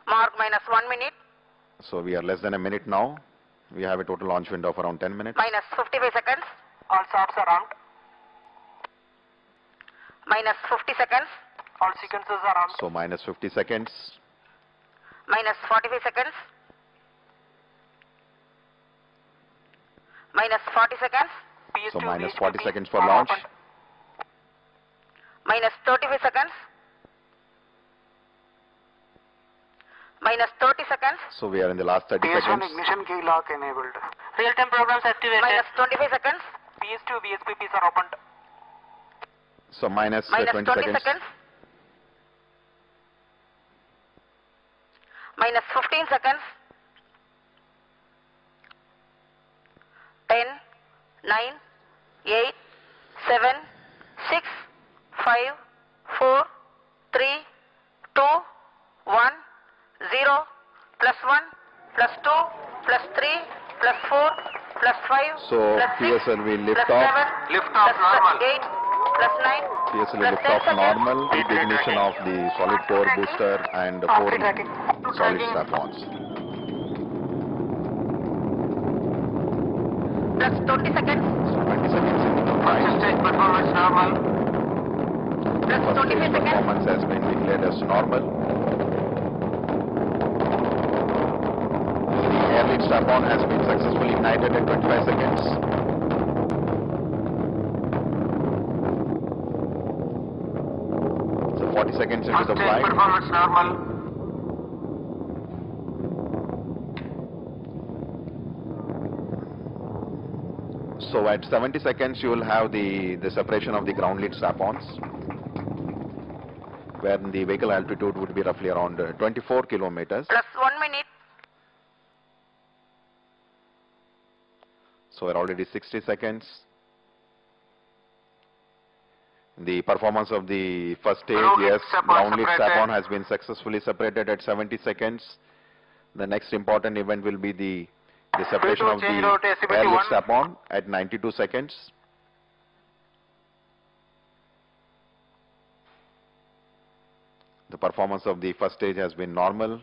Mark minus 1 minute. So we are less than a minute now. We have a total launch window of around 10 minutes. Minus 55 seconds. All shots are armed. Minus 50 seconds. All sequences are armed. So minus 50 seconds. Minus 45 seconds. Minus 40 seconds. So minus 40 seconds for launch. Minus 35 seconds. Minus 30 seconds. So we are in the last 30 seconds. Ignition key lock enabled. Real-time programs activated. Minus 25 seconds. PS2 VSPPs are opened. So minus 20 seconds. Minus 15 seconds. 10, 9, 8, 7, 6, 5, 4, 3, 2, 1, 0, plus 1, plus 2, plus 3, plus 4, plus 5, so plus 6, PSLV plus liftoff. 7, Liftoff plus normal. 8, plus 9, PSLV plus 10 liftoff seconds. normal with the ignition of the solid core booster and 4 solid strap-ons. Plus 20 seconds. So 20 seconds into the flight. First stage performance normal. Plus First 25 stage seconds. performance has been declared as normal. The air lead strap-on has been successfully ignited at 25 seconds. So 40 seconds into First the stage flight. performance normal. So at 70 seconds you will have the separation of the ground lead strap-ons, where the vehicle altitude would be roughly around 24 kilometers. Plus 1 minute. So we're already 60 seconds. The performance of the first stage, yes, ground lead strap-on has been successfully separated at 70 seconds. The next important event will be the separation of the air lead strap-on at 92 seconds. The performance of the first stage has been normal.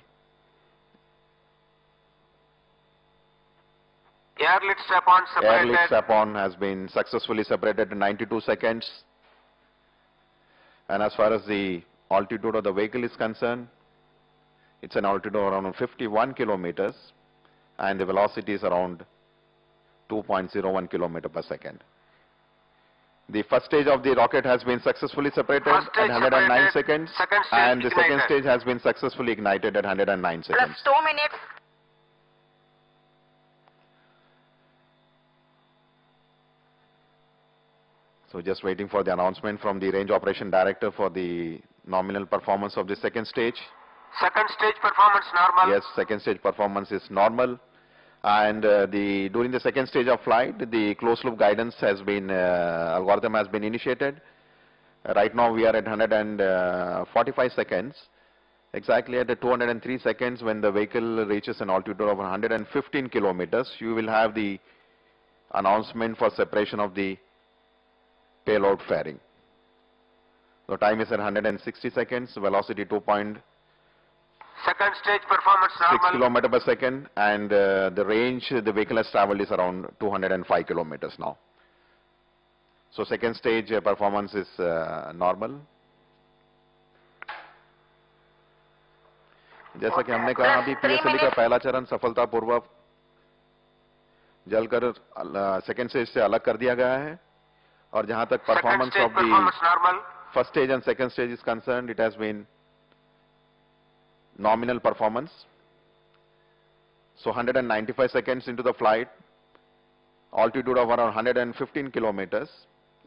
Air lead strap-on separated. Air lead strap-on has been successfully separated in 92 seconds. And as far as the altitude of the vehicle is concerned, it's an altitude of around 51 kilometers and the velocity is around 2.01 kilometer per second. The first stage of the rocket has been successfully separated at 109 seconds and the second stage has been successfully ignited at 109 seconds. Plus 2 minutes. So just waiting for the announcement from the range operation director for the nominal performance of the second stage. Second stage performance normal. Yes, second stage performance is normal. And during the second stage of flight, the closed loop guidance has been, algorithm has been initiated. Right now we are at 145 seconds. Exactly at the 203 seconds when the vehicle reaches an altitude of 115 kilometers, you will have the announcement for separation of the payload fairing. The time is at 160 seconds, velocity 2.6 Second stage performance normal. kilometer per second, and the range the vehicle has traveled is around 205 kilometers now. So second stage performance is normal. जैसा कि हमने कहा अभी PSLV का पहला चरण सफलतापूर्वक जलकर सेकंड स्टेज से अलग कर दिया गया है और जहां तक performance of the first stage and second stage is concerned it has been nominal performance. So 195 seconds into the flight, altitude of around 115 kilometers,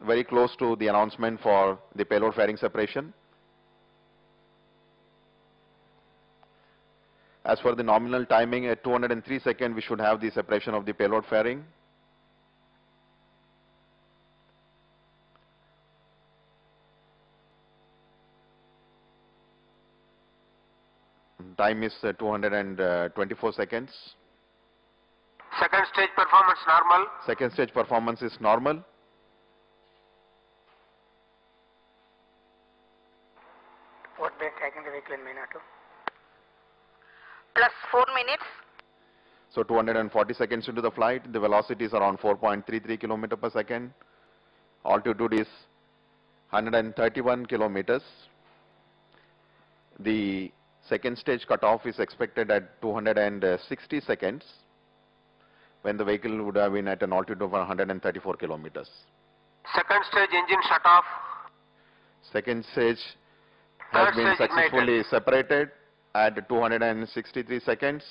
very close to the announcement for the payload fairing separation. As for the nominal timing, at 203 seconds we should have the separation of the payload fairing. Time is 224 seconds. Second stage performance normal. Second stage performance is normal. What base tagging the vehicle in main auto? Plus 4 minutes. So 240 seconds into the flight, the velocity is around 4.33 kilometer per second. Altitude is 131 kilometers. The second stage cutoff is expected at 260 seconds, when the vehicle would have been at an altitude of 134 kilometers. Second stage engine shut off. Second stage has Third been stage successfully ignited. separated at 263 seconds,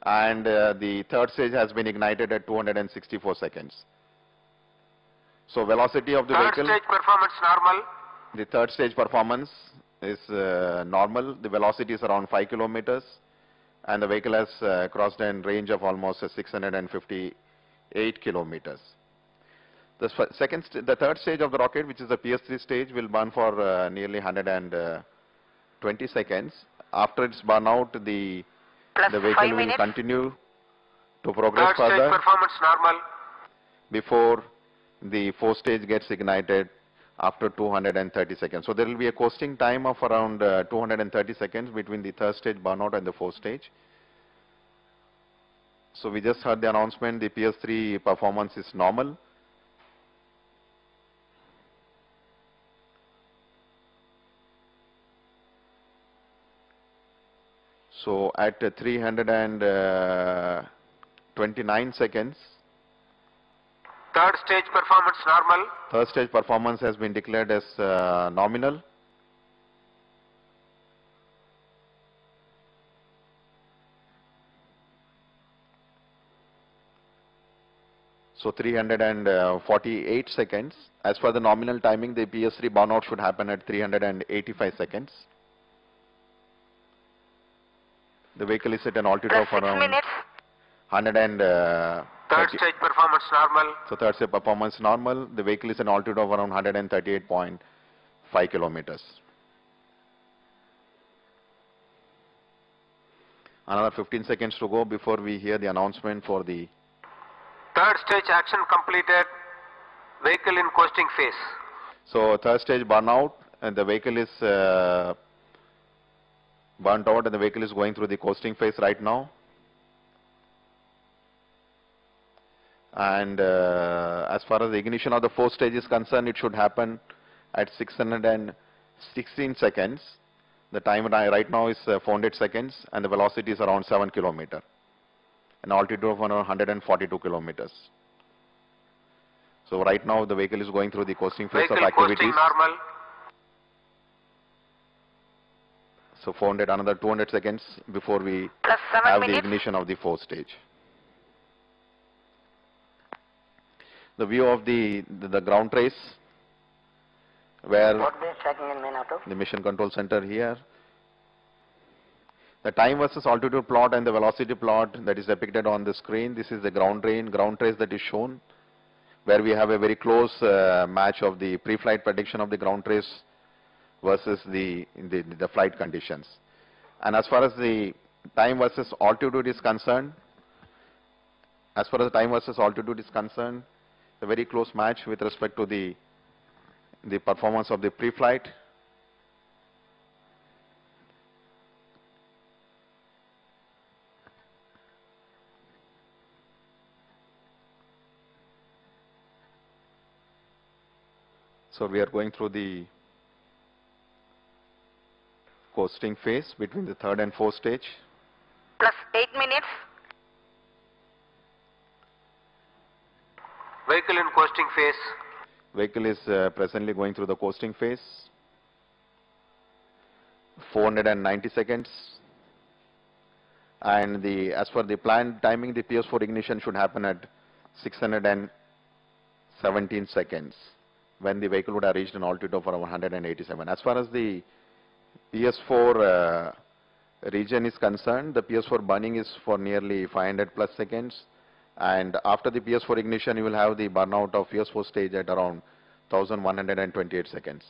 and the third stage has been ignited at 264 seconds. So velocity of the Third vehicle, stage performance normal. the third stage performance is normal. The velocity is around 5 kilometers, and the vehicle has crossed a range of almost 658 kilometers. The third stage of the rocket, which is the PS3 stage, will burn for nearly 120 seconds. After its burnout, the Plus vehicle 5 will minutes. continue to progress Third stage further performance normal. before the fourth stage gets ignited after 230 seconds. So there will be a coasting time of around 230 seconds between the third stage burnout and the fourth stage. So we just heard the announcement, the PS3 performance is normal. So at 329 seconds, Third stage performance normal. third stage performance has been declared as nominal. So 348 seconds. As per the nominal timing, the PS3 burnout should happen at 385 seconds. The vehicle is at an altitude Plus of 6 around minutes. 130. Third stage performance normal. So third stage performance normal. The vehicle is an altitude of around 138.5 kilometers. Another 15 seconds to go before we hear the announcement for the Third stage action completed. Vehicle in coasting phase. So third stage burnout, and the vehicle is burnt out, and the vehicle is going through the coasting phase right now. And as far as the ignition of the fourth stage is concerned, it should happen at 616 seconds. The time right now is 400 seconds, and the velocity is around 7 kilometer, an altitude of around 142 kilometers. So right now the vehicle is going through the coasting phase Vehicle of activities. coasting normal. So 400, another 200 seconds before we Plus 7 have the minutes. ignition of the fourth stage. The view of the ground trace, where What base tracking in main auto? the mission control center here. The time versus altitude plot and the velocity plot that is depicted on the screen. This is the ground trace that is shown, where we have a very close match of the pre-flight prediction of the ground trace versus the flight conditions. And as far as the time versus altitude is concerned, a very close match with respect to the performance of the pre-flight. So we are going through the coasting phase between the third and fourth stage. Plus 8 minutes. Vehicle in coasting phase. Vehicle is presently going through the coasting phase. 490 seconds. And as per the planned timing, the PS4 ignition should happen at 617 seconds, when the vehicle would have reached an altitude of around 187. As far as the PS4 region is concerned, the PS4 burning is for nearly 500 plus seconds. And after the PS4 ignition, you will have the burnout of PS4 stage at around 1128 seconds.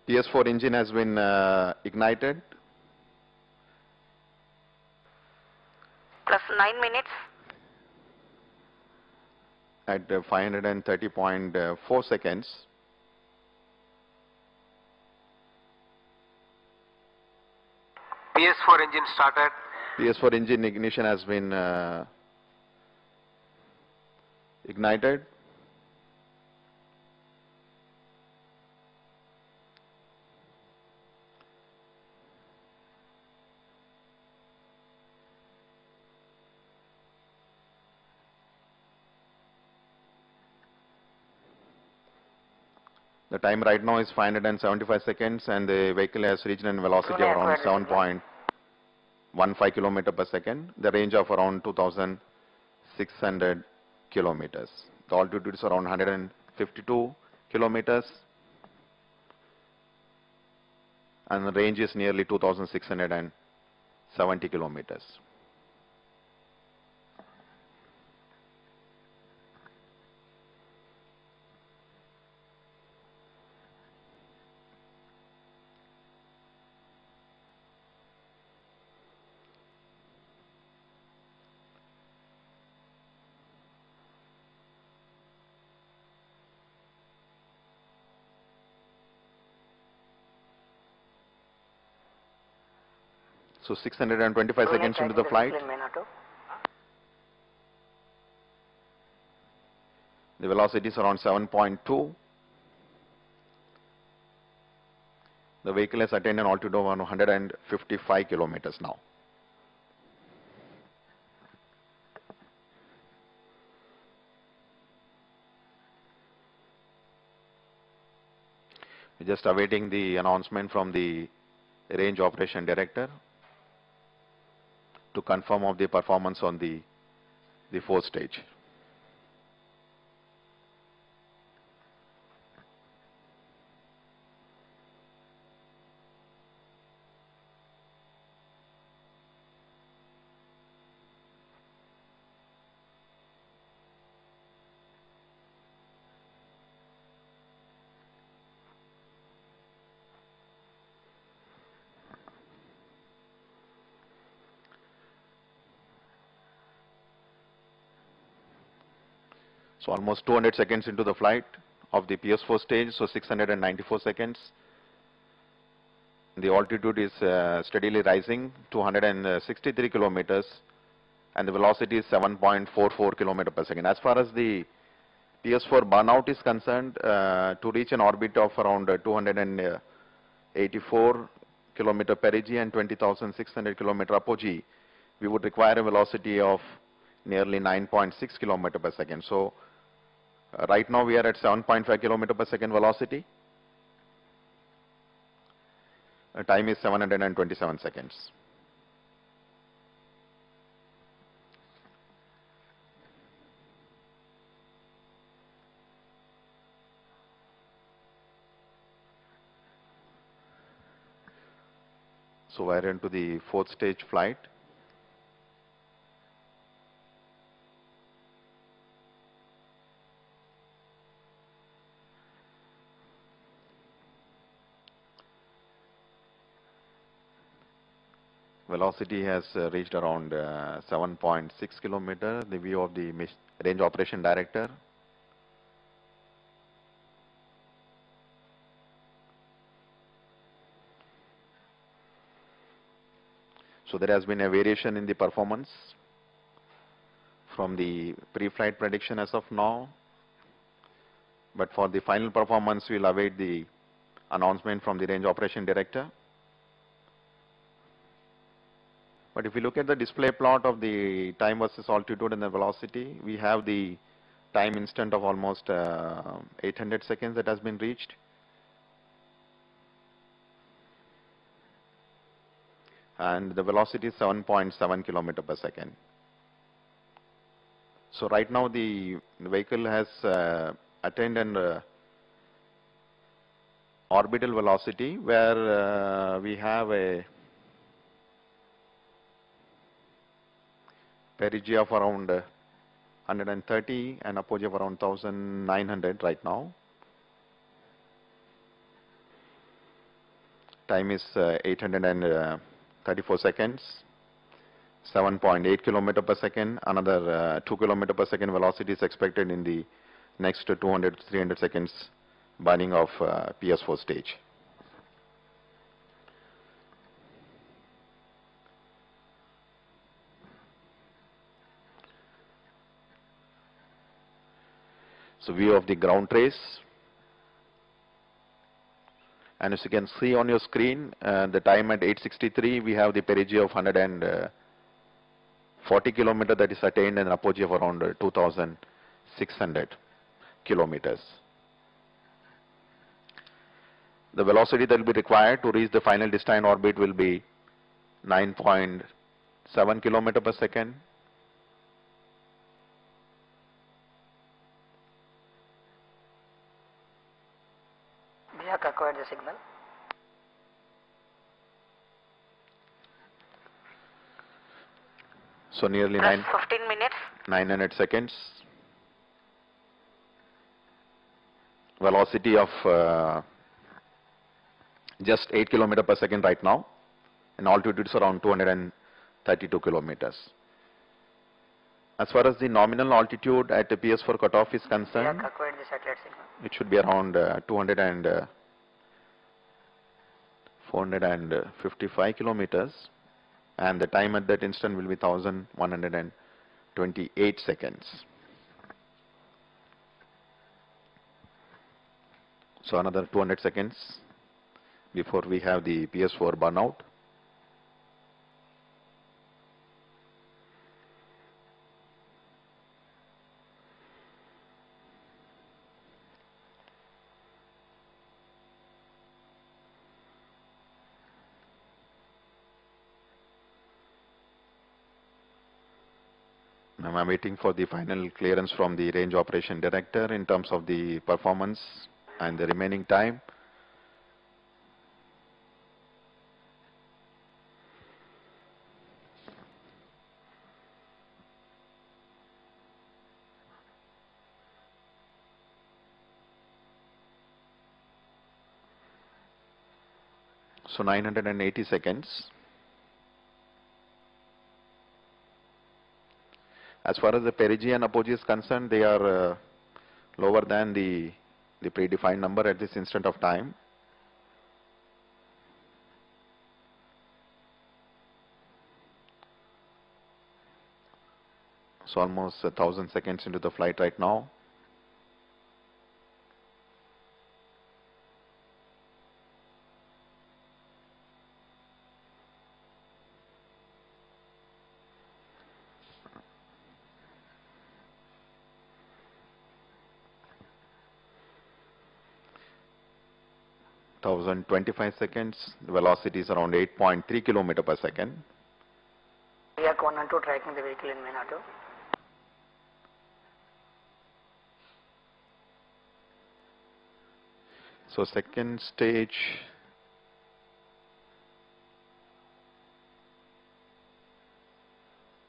PS4 engine has been ignited. plus 9 minutes. At 530.4 seconds. PS4 engine started. PS4 engine ignition has been ignited. The time right now is 575 seconds and the vehicle has reached a velocity of around 7.15 kilometer per second, the range of around 2,600 kilometers. The altitude is around 152 kilometers and the range is nearly 2,670 kilometers. So 625 seconds into the flight. The velocity is around 7.2. The vehicle has attained an altitude of 155 kilometers now. We're just awaiting the announcement from the range operation director to confirm of the performance on the fourth stage. So almost 200 seconds into the flight of the PS4 stage, so 694 seconds. The altitude is steadily rising to 163 kilometers and the velocity is 7.44 kilometer per second. As far as the PS4 burnout is concerned, to reach an orbit of around 284 kilometer perigee and 20,600 kilometer apogee, we would require a velocity of nearly 9.6 kilometer per second. So right now we are at 7.5 kilometer per second velocity. Time is 727 seconds. So we are into the fourth stage flight. Velocity has reached around 7.6 kilometer. The view of the range operation director. So there has been a variation in the performance from the pre-flight prediction as of now. But for the final performance, we'll await the announcement from the range operation director. But if we look at the display plot of the time versus altitude and the velocity, we have the time instant of almost 800 seconds that has been reached. And the velocity is 7.7 kilometer per second. So right now the vehicle has attained an orbital velocity where we have a perigee of around 130 and apogee of around 1900 right now. Time is 834 seconds 7.8 kilometer per second. Another 2 kilometer per second velocity is expected in the next 200 to 300 seconds burning of PS4 stage. So view of the ground trace. And as you can see on your screen, the time at 8:63, we have the perigee of 140 kilometer that is attained and an apogee of around 2,600 kilometers. The velocity that will be required to reach the final destined orbit will be 9.7 kilometer per second. We have acquired the signal. So nearly Plus 15 minutes. 900 seconds. Velocity of just 8 kilometer per second right now, and altitude is around 232 kilometers. As far as the nominal altitude at the PS4 cutoff is We concerned, have acquired the satellite signal. it should be around 455 kilometers, and the time at that instant will be 1,128 seconds. So another 200 seconds before we have the PS4 burnout. Now I'm waiting for the final clearance from the range operation director in terms of the performance and the remaining time. So 980 seconds. As far as the perigee and apogee is concerned, they are lower than the predefined number at this instant of time. So almost 1,000 seconds into the flight right now. Thousand 25 seconds. The velocity is around 8.3 kilometer per second. Yak 1 and 2 tracking the vehicle in main auto. So second stage,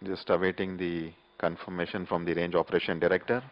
just awaiting the confirmation from the range operation director.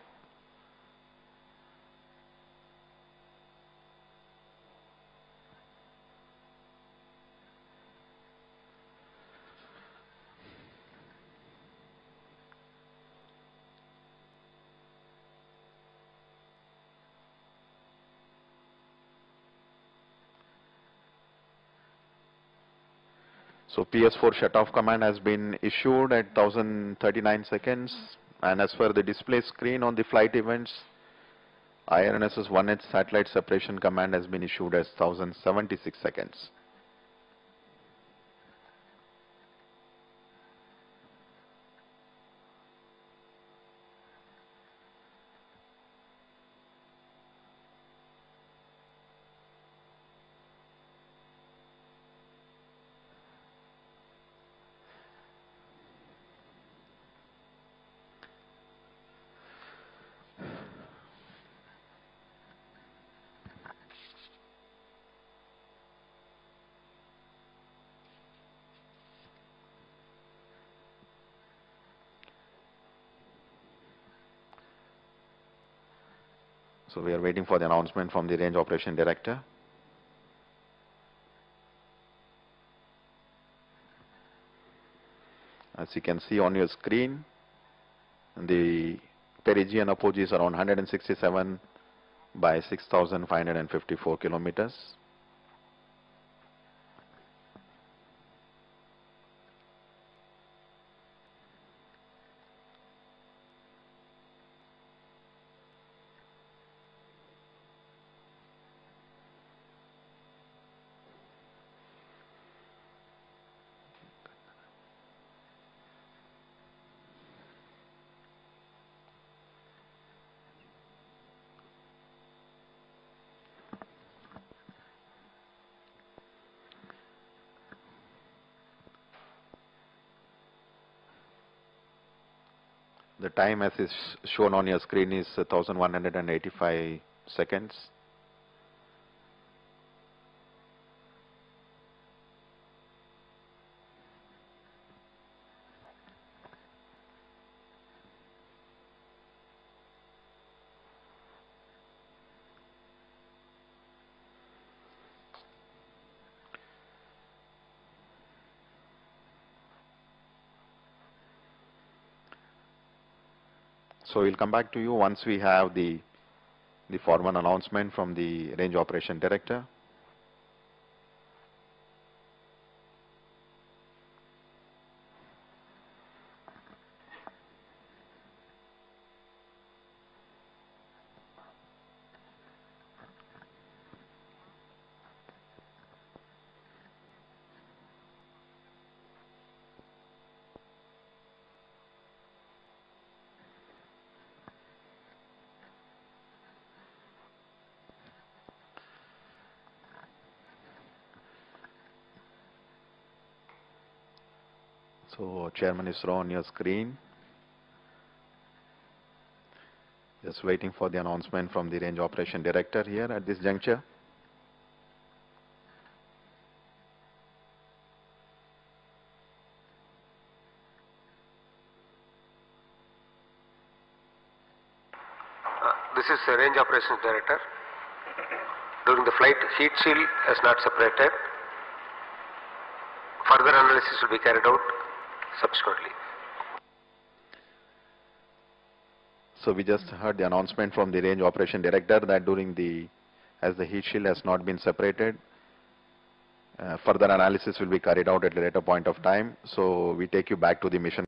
So PS4 shutoff command has been issued at 1039 seconds, and as per the display screen on the flight events, IRNSS-1H satellite separation command has been issued as 1076 seconds. So we are waiting for the announcement from the range operation director. As you can see on your screen, the perigee and apogee is around 167 by 6,554 kilometers. The time as is shown on your screen is 1185 seconds. So we'll come back to you once we have the formal announcement from the Range Operation Director. So Chairman is on your screen. Just waiting for the announcement from the Range Operation Director here at this juncture. This is the Range Operations Director. During the flight, heat shield is not separated. Further analysis will be carried out subsequently. So we just heard the announcement from the Range Operation Director that as the heat shield has not been separated, further analysis will be carried out at a later point of time. So we take you back to the mission.